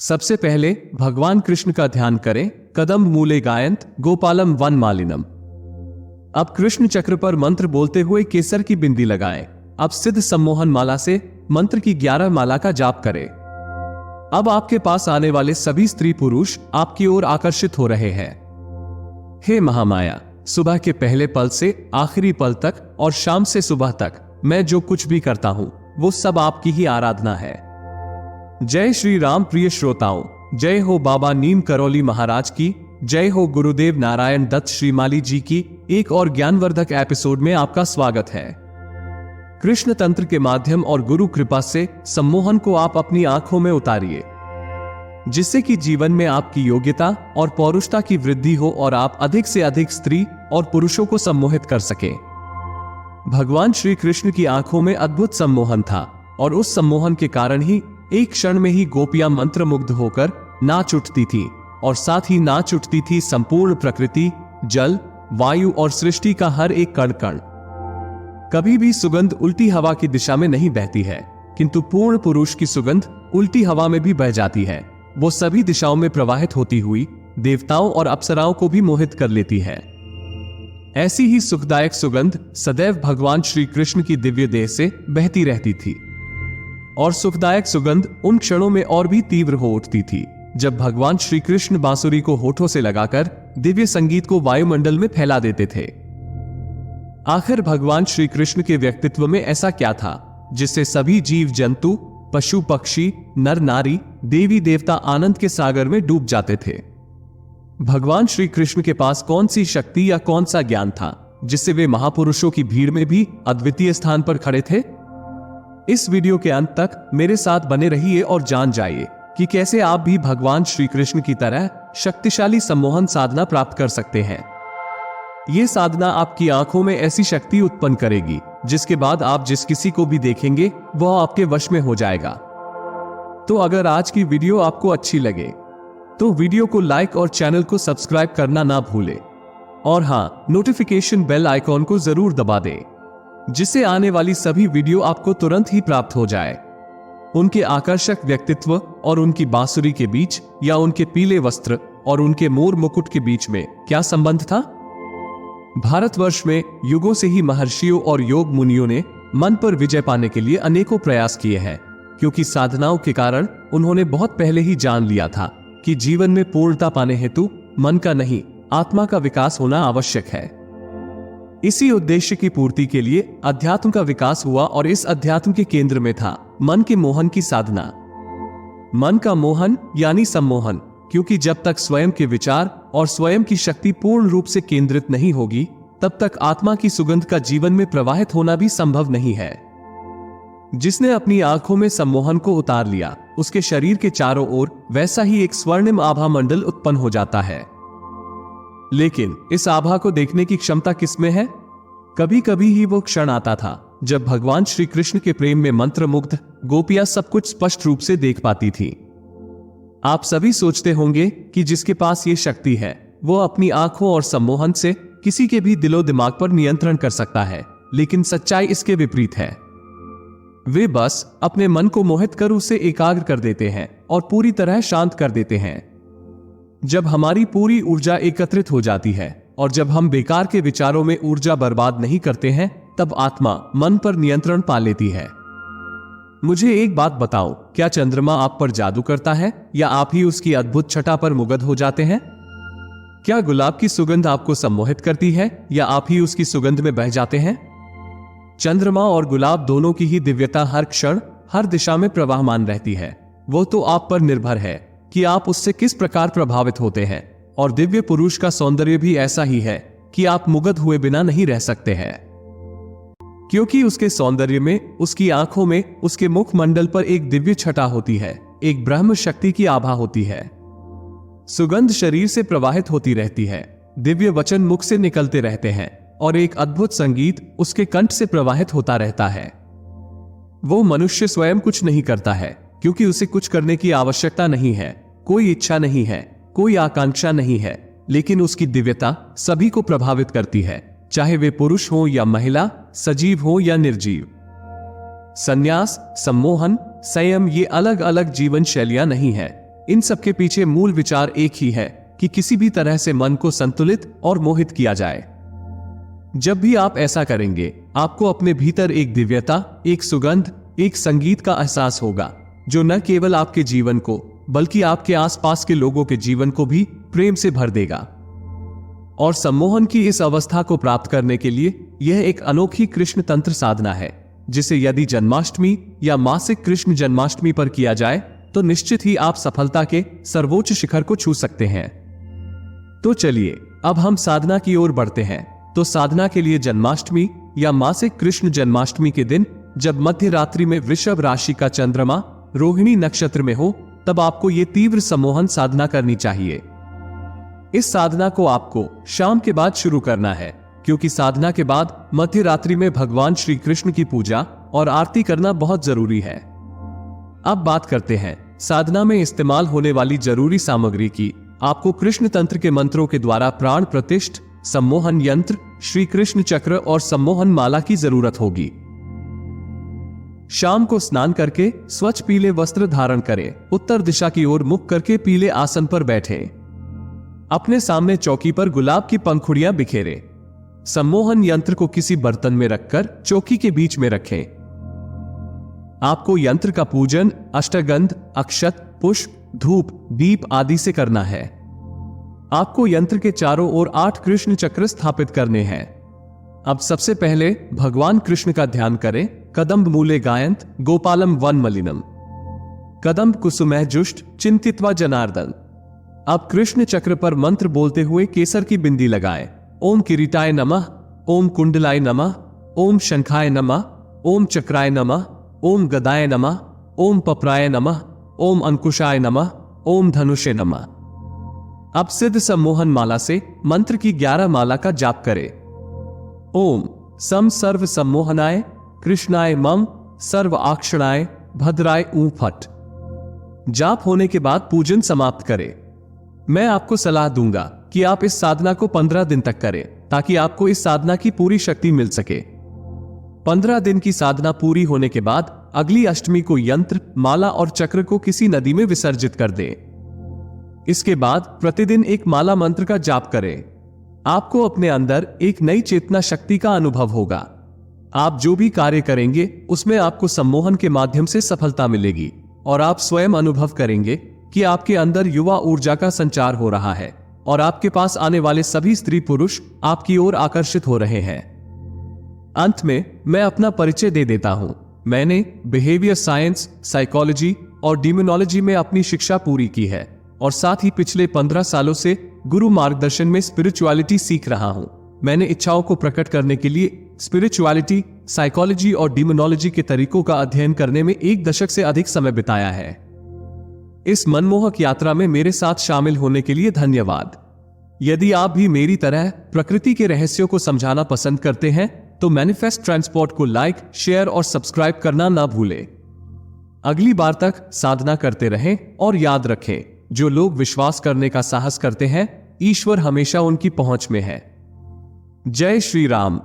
सबसे पहले भगवान कृष्ण का ध्यान करें। कदम मूले गायंत गोपालम वन मालिनम। अब कृष्ण चक्र पर मंत्र बोलते हुए केसर की बिंदी लगाएं। अब सिद्ध सम्मोहन माला से मंत्र की 11 माला का जाप करें। अब आपके पास आने वाले सभी स्त्री पुरुष आपकी ओर आकर्षित हो रहे हैं। हे महामाया, सुबह के पहले पल से आखिरी पल तक और शाम से सुबह तक मैं जो कुछ भी करता हूं वो सब आपकी ही आराधना है। जय श्री राम। प्रिय श्रोताओं, जय हो बाबा नीम करौली महाराज की, जय हो गुरुदेव नारायण दत्त श्रीमाली जी की। एक और ज्ञानवर्धक एपिसोड में आपका स्वागत है। कृष्ण तंत्र के माध्यम और गुरु कृपा से सम्मोहन को आप अपनी आंखों में उतारिए, जिससे कि जीवन में आपकी योग्यता और पौरुषता की वृद्धि हो और आप अधिक से अधिक स्त्री और पुरुषों को सम्मोहित कर सके। भगवान श्री कृष्ण की आंखों में अद्भुत सम्मोहन था और उस सम्मोहन के कारण ही एक क्षण में ही गोपियां मंत्रमुग्ध होकर नाच उठती थी और साथ ही नाच उठती थी संपूर्ण प्रकृति, जल, वायु और सृष्टि का हर एक कण कण। कभी भी सुगंध उल्टी हवा की दिशा में नहीं बहती है, किंतु पूर्ण पुरुष की सुगंध उल्टी हवा में भी बह जाती है। वो सभी दिशाओं में प्रवाहित होती हुई देवताओं और अप्सराओं को भी मोहित कर लेती है। ऐसी ही सुखदायक सुगंध सदैव भगवान श्री कृष्ण की दिव्य देह से बहती रहती थी और सुखदायक सुगंध उन क्षणों में और भी तीव्र हो उठती थी जब भगवान श्री कृष्ण बांसुरी को होठों से लगाकर दिव्य संगीत को वायुमंडल में फैला देते थे। आखिर भगवान श्री कृष्ण के व्यक्तित्व में ऐसा क्या था जिससे सभी जीव जंतु, पशु पक्षी, नर नारी, देवी देवता आनंद के सागर में डूब जाते थे? भगवान श्री कृष्ण के पास कौन सी शक्ति या कौन सा ज्ञान था जिससे वे महापुरुषों की भीड़ में भी अद्वितीय स्थान पर खड़े थे? इस वीडियो के अंत तक मेरे साथ बने रहिए और जान जाइए कि कैसे आप भी भगवान श्री कृष्ण की तरह शक्तिशाली सम्मोहन साधना प्राप्त कर सकते हैं। यह साधना आपकी आंखों में ऐसी शक्ति उत्पन्न करेगी जिसके बाद आप जिस किसी को भी देखेंगे वह आपके वश में हो जाएगा। तो अगर आज की वीडियो आपको अच्छी लगे तो वीडियो को लाइक और चैनल को सब्सक्राइब करना ना भूले और हाँ, नोटिफिकेशन बेल आइकॉन को जरूर दबा दें, जिससे आने वाली सभी वीडियो आपको तुरंत ही प्राप्त हो जाए। उनके आकर्षक व्यक्तित्व और उनकी बांसुरी के बीच या उनके पीले वस्त्र और उनके मोर मुकुट के बीच में क्या संबंध था? भारतवर्ष में युगों से ही महर्षियों और योग मुनियों ने मन पर विजय पाने के लिए अनेकों प्रयास किए हैं, क्योंकि साधनाओं के कारण उन्होंने बहुत पहले ही जान लिया था कि जीवन में पूर्णता पाने हेतु मन का नहीं, आत्मा का विकास होना आवश्यक है। इसी उद्देश्य की पूर्ति के लिए अध्यात्म का विकास हुआ और इस अध्यात्म के केंद्र में था मन के मोहन की साधना। मन का मोहन यानी सम्मोहन, क्योंकि जब तक स्वयं के विचार और स्वयं की शक्ति पूर्ण रूप से केंद्रित नहीं होगी तब तक आत्मा की सुगंध का जीवन में प्रवाहित होना भी संभव नहीं है। जिसने अपनी आंखों में सम्मोहन को उतार लिया उसके शरीर के चारों ओर वैसा ही एक स्वर्णिम आभा मंडल उत्पन्न हो जाता है। लेकिन इस आभा को देखने की क्षमता किसमें है? कभी कभी ही वो क्षण आता था जब भगवान श्री कृष्ण के प्रेम में मंत्रमुग्ध गोपियां सब कुछ स्पष्ट रूप से देख पाती थी। आप सभी सोचते होंगे कि जिसके पास ये शक्ति है वो अपनी आंखों और सम्मोहन से किसी के भी दिलो दिमाग पर नियंत्रण कर सकता है, लेकिन सच्चाई इसके विपरीत है। वे बस अपने मन को मोहित कर उसे एकाग्र कर देते हैं और पूरी तरह शांत कर देते हैं। जब हमारी पूरी ऊर्जा एकत्रित हो जाती है और जब हम बेकार के विचारों में ऊर्जा बर्बाद नहीं करते हैं तब आत्मा मन पर नियंत्रण पा लेती है। मुझे एक बात बताओ, क्या चंद्रमा आप पर जादू करता है या आप ही उसकी अद्भुत छटा पर मुग्ध हो जाते हैं? क्या गुलाब की सुगंध आपको सम्मोहित करती है या आप ही उसकी सुगंध में बह जाते हैं? चंद्रमा और गुलाब दोनों की ही दिव्यता हर क्षण हर दिशा में प्रवाहमान रहती है। वो तो आप पर निर्भर है कि आप उससे किस प्रकार प्रभावित होते हैं। और दिव्य पुरुष का सौंदर्य भी ऐसा ही है कि आप मुग्ध हुए बिना नहीं रह सकते हैं, क्योंकि उसके सौंदर्य में, उसकी आंखों में, उसके मुख मंडल पर एक दिव्य छटा होती है, एक ब्रह्म शक्ति की आभा होती है। सुगंध शरीर से प्रवाहित होती रहती है, दिव्य वचन मुख से निकलते रहते हैं और एक अद्भुत संगीत उसके कंठ से प्रवाहित होता रहता है। वो मनुष्य स्वयं कुछ नहीं करता है, क्योंकि उसे कुछ करने की आवश्यकता नहीं है, कोई इच्छा नहीं है, कोई आकांक्षा नहीं है, लेकिन उसकी दिव्यता सभी को प्रभावित करती है, चाहे वे पुरुष हो या महिला, सजीव हो या निर्जीव। संन्यास, सम्मोहन, संयम ये अलग अलग जीवन शैलियां नहीं है, इन सब के पीछे मूल विचार एक ही है कि किसी भी तरह से मन को संतुलित और मोहित किया जाए। जब भी आप ऐसा करेंगे, आपको अपने भीतर एक दिव्यता, एक सुगंध, एक संगीत का एहसास होगा, जो न केवल आपके जीवन को बल्कि आपके आसपास के लोगों के जीवन को भी प्रेम से भर देगा। और सम्मोहन की इस अवस्था को प्राप्त करने के लिए यह एक अनोखी कृष्ण तंत्र साधना है, जिसे यदि जन्माष्टमी या मासिक कृष्ण जन्माष्टमी पर किया जाए तो निश्चित ही आप सफलता के सर्वोच्च शिखर को छू सकते हैं। तो चलिए अब हम साधना की ओर बढ़ते हैं। तो साधना के लिए जन्माष्टमी या मासिक कृष्ण जन्माष्टमी के दिन, जब मध्य रात्रि में वृषभ राशि का चंद्रमा रोहिणी नक्षत्र में हो, तब आपको ये तीव्र सम्मोहन साधना करनी चाहिए। इस साधना को आपको शाम के बाद शुरू करना है, क्योंकि साधना के बाद मध्य रात्रि में भगवान श्री कृष्ण की पूजा और आरती करना बहुत जरूरी है। अब बात करते हैं साधना में इस्तेमाल होने वाली जरूरी सामग्री की। आपको कृष्ण तंत्र के मंत्रों के द्वारा प्राण प्रतिष्ठ, सम्मोहन यंत्र, श्री कृष्ण चक्र और सम्मोहन माला की जरूरत होगी। शाम को स्नान करके स्वच्छ पीले वस्त्र धारण करें, उत्तर दिशा की ओर मुख करके पीले आसन पर बैठें। अपने सामने चौकी पर गुलाब की पंखुड़ियां बिखेरें। सम्मोहन यंत्र को किसी बर्तन में रखकर चौकी के बीच में रखें। आपको यंत्र का पूजन अष्टगंध, अक्षत, पुष्प, धूप, दीप आदि से करना है। आपको यंत्र के चारों ओर 8 कृष्ण चक्र स्थापित करने हैं। अब सबसे पहले भगवान कृष्ण का ध्यान करें। कदम्ब मूले गायंत गोपालम वन मलिनम, कदम्ब कुसुमः जुष्ट चिंतित्वा जनार्दन। अब कृष्ण चक्र पर मंत्र बोलते हुए केसर की बिंदी लगाएं। ओम किरीटाय नमः, ओम कुंडलाय नमः, ओम शंखाय नमः, ओम चक्राय नमः, ओम गदाय नमः, ओम पप्राय नमः, ओम अंकुशाय नमः, ओम धनुषे नमः। अब सिद्ध सम्मोहन माला से मंत्र की 11 माला का जाप करें। ओम सम सर्व सम्मोहनाय कृष्णाय मम सर्व आक्षणाय भद्राय ऊ फट। जाप होने के बाद पूजन समाप्त करें। मैं आपको सलाह दूंगा कि आप इस साधना को 15 दिन तक करें, ताकि आपको इस साधना की पूरी शक्ति मिल सके। 15 दिन की साधना पूरी होने के बाद अगली अष्टमी को यंत्र, माला और चक्र को किसी नदी में विसर्जित कर दें। इसके बाद प्रतिदिन एक माला मंत्र का जाप करें। आपको अपने अंदर एक नई चेतना शक्ति का अनुभव होगा। आप जो भी कार्य करेंगे उसमें आपको सम्मोहन के माध्यम से सफलता मिलेगी और आप स्वयं अनुभव करेंगे कि आपके अंदर युवा ऊर्जा का संचार हो रहा है और आपके पास आने वाले सभी स्त्री पुरुष आपकी ओर आकर्षित हो रहे हैं। अंत में मैं अपना परिचय दे देता हूं। मैंने बिहेवियर साइंस, साइकोलॉजी और डिमोनोलॉजी में अपनी शिक्षा पूरी की है और साथ ही पिछले 15 सालों से गुरु मार्गदर्शन में स्पिरिचुअलिटी सीख रहा हूं। मैंने इच्छाओं को प्रकट करने के लिए स्पिरिचुअलिटी, साइकोलॉजी और डिमोनोलॉजी के तरीकों का अध्ययन करने में 1 दशक से अधिक समय बिताया है। इस मनमोहक यात्रा में मेरे साथ शामिल होने के लिए धन्यवाद। यदि आप भी मेरी तरह प्रकृति के रहस्यों को समझाना पसंद करते हैं तो मैनिफेस्ट ट्रांसपोर्ट को लाइक, शेयर और सब्सक्राइब करना ना भूलें। अगली बार तक साधना करते रहें और याद रखें, जो लोग विश्वास करने का साहस करते हैं, ईश्वर हमेशा उनकी पहुंच में है। जय श्री राम।